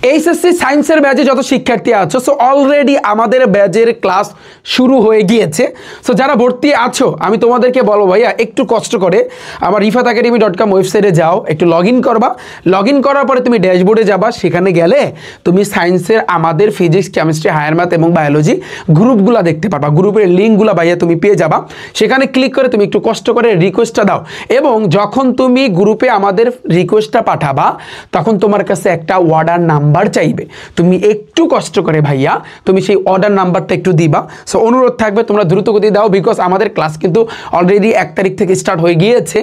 HSC সায়েন্সের ব্যাচে যত শিক্ষার্থী আছো, সো অলরেডি আমাদের ব্যাচের ক্লাস শুরু হয়ে গিয়েছে। সো যারা ভর্তি আছো আমি তোমাদেরকে বলবো ভাইয়া একটু কষ্ট করে আমার rifatacademy.com ওয়েবসাইটে যাও, একটু লগ ইন করবা। লগ ইন করার পরে তুমি ড্যাশবোর্ডে যাবা, সেখানে গেলে তুমি সায়েন্সের আমাদের ফিজিক্স, কেমিস্ট্রি, হায়ার ম্যাথ এবং বায়োলজি গ্রুপগুলো দেখতে পারবা। গ্রুপের লিঙ্কগুলো ভাইয়া তুমি পেয়ে যাবা। সেখানে ক্লিক করে তুমি একটু কষ্ট করে রিকোয়েস্টটা দাও, এবং যখন তুমি গ্রুপে আমাদের রিকোয়েস্টটা পাঠাবা তখন তোমার কাছে একটা অর্ডার নাম্বার চাইবে। তুমি একটু কষ্ট করে ভাইয়া তুমি সেই অর্ডার নাম্বারটা একটু দিবা। সো অনুরোধ থাকবে তোমরা দ্রুত গতি দাও, বিকজ আমাদের ক্লাস কিন্তু অলরেডি 1 তারিখ থেকে স্টার্ট হয়ে গিয়েছে,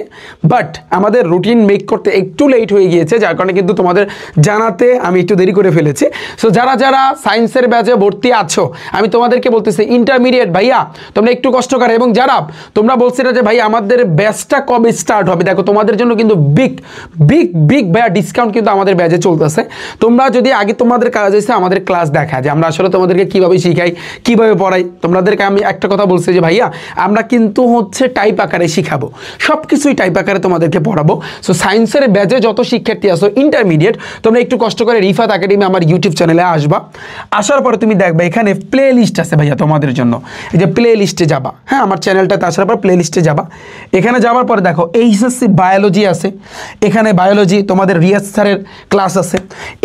বাট আমাদের রুটিন মেক করতে একটু লেট হয়ে গিয়েছে, যার কারণে কিন্তু তোমাদের জানাতে আমি একটু দেরি করে ফেলেছি। সো যারা যারা সায়েন্সের ব্যাচে ভর্তি আছো আমি তোমাদেরকে বলতেছি ইন্টারমিডিয়েট ভাইয়া তোমরা একটু কষ্ট করে, এবং যারা তোমরা বলছিলে যে ভাই আমাদের ব্যাচটা কবে স্টার্ট হবে, দেখো তোমাদের জন্য কিন্তু বিগ বিগ বিগ ভাইয়া ডিসকাউন্ট কিন্তু আমাদের ব্যাচে চলতেছে। তোমরা যদি আগে তোমাদের কাজ হয়েছে আমাদের ক্লাস দেখা, যে আমরা আসলে তোমাদেরকে কীভাবে শিখাই, কীভাবে পড়াই, তোমাদেরকে আমি একটা কথা বলছি যে ভাইয়া আমরা কিন্তু হচ্ছে টাইপ আকারে শিখাবো, সব কিছুই টাইপ আকারে তোমাদেরকে পড়াবো। সো সায়েন্সের ব্যাচে যত শিক্ষার্থী আসো ইন্টারমিডিয়েট তোমরা একটু কষ্ট করে রিফাত একাডেমি আমার ইউটিউব চ্যানেলে আসবা। আসার পরে তুমি দেখবা এখানে প্লে লিস্ট আছে ভাইয়া তোমাদের জন্য, এই যে প্লে লিস্টে যাবা। হ্যাঁ, আমার চ্যানেলটাতে আসার পর প্লে লিস্টে যাবা। এখানে যাওয়ার পরে দেখো এইচএসসি বায়োলজি আছে, এখানে বায়োলজি তোমাদের রিয়াজ স্যারের ক্লাস আছে।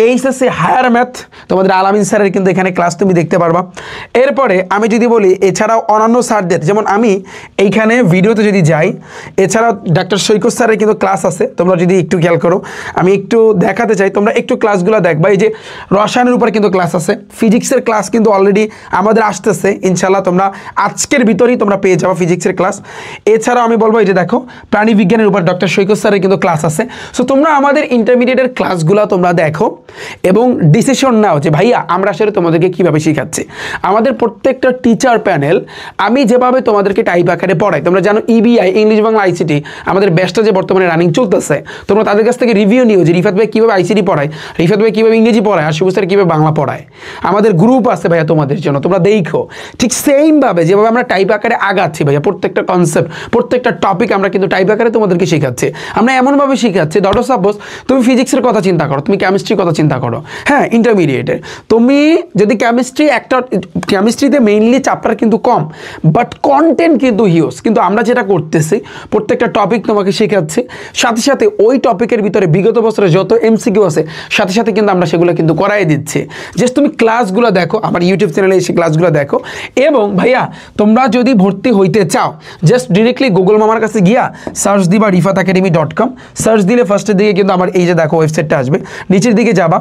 এইচএসসি হায়ার ম্যাথ তোমাদের আলামিন স্যারের কিন্তু এখানে ক্লাস তুমি দেখতে পারবা। এরপরে আমি যদি বলি এছাড়াও অন্যান্য স্যারদের, যেমন আমি এইখানে ভিডিওতে যদি যাই, এছাড়াও ডাক্তার সৈকত স্যারের কিন্তু ক্লাস আছে। তোমরা যদি একটু খেয়াল করো, আমি একটু দেখাতে চাই, তোমরা একটু ক্লাসগুলো দেখবা। এই যে রসায়নের উপর কিন্তু ক্লাস আছে, ফিজিক্সের ক্লাস কিন্তু অলরেডি আমাদের আসতেছে, ইনশাল্লাহ তোমরা আজকের ভিতরেই তোমরা পেয়ে যাবো ফিজিক্সের ক্লাস। এছাড়াও আমি বলবো এই যে দেখো প্রাণী বিজ্ঞানের উপর ডক্টর সৈকত স্যারের কিন্তু ক্লাস আছে। সো তোমরা আমাদের ইন্টারমিডিয়েটের ক্লাসগুলো তোমরা দেখো এবং ডিসিশন নাও যে ভাইয়া আমরা আসলে তোমাদেরকে কীভাবে শেখাচ্ছি। আমাদের প্রত্যেকটা টিচার প্যানেল আমি যেভাবে তোমাদেরকে টাইপ আকারে পড়াই, তোমরা জানো ইবিআই ইংলিশ বাংলা আইসিটি আমাদের ব্যাচটা যে বর্তমানে রানিং চলতেছে, তোমরা তাদের কাছ থেকে রিভিউ নিও যে রিফাত ভাই কীভাবে আইসিটি পড়ায়, রিফাত ভাই কীভাবে ইংরেজি পড়ায়, আর শিবু স্যার কীভাবে বাংলা পড়ায়। আমাদের গ্রুপ আছে ভাইয়া তোমাদের জন্য, তোমরা দেখো ঠিক সেমভাবে যেভাবে আমরা টাইপ আকারে আগাচ্ছি ভাইয়া, প্রত্যেকটা কনসেপ্ট প্রত্যেকটা টপিক আমরা কিন্তু টাইপ আকারে তোমাদেরকে শেখাচ্ছি। আমরা এমনভাবে শেখাচ্ছি, ধরো সাপোজ তুমি ফিজিক্সের কথা চিন্তা করো, তুমি কেমিস্ট্রির কথা চিন্তা করো, হ্যাঁ ইন্টারমিডিয়েটের তুমি যদি কেমিস্ট্রিতে মেইনলি চ্যাপ্টার কিন্তু কম, বাট কন্টেন্ট কিন্তু হিউজ। কিন্তু আমরা যেটা করতেছি প্রত্যেকটা টপিক তোমাকে শেখাচ্ছি, সাথে সাথে ওই টপিকের ভিতরে বিগত বছরে যত এমসিকিউ আছে সাথে সাথে কিন্তু আমরা সেগুলো কিন্তু করাই দিচ্ছি। জাস্ট তুমি ক্লাসগুলো দেখো, আমার ইউটিউব চ্যানেলে এসে ক্লাসগুলো দেখো। এবং ভাইয়া তোমরা যদি ভর্তি হইতে চাও জাস্ট ডিরেক্টলি গুগল মামার কাছে গিয়া সার্চ দিবা rifatacademy.com, সার্চ দিলে ফার্স্টের দিকে কিন্তু আমার এই যে দেখো ওয়েবসাইটটা আসবে, নিচের দিকে যাবা,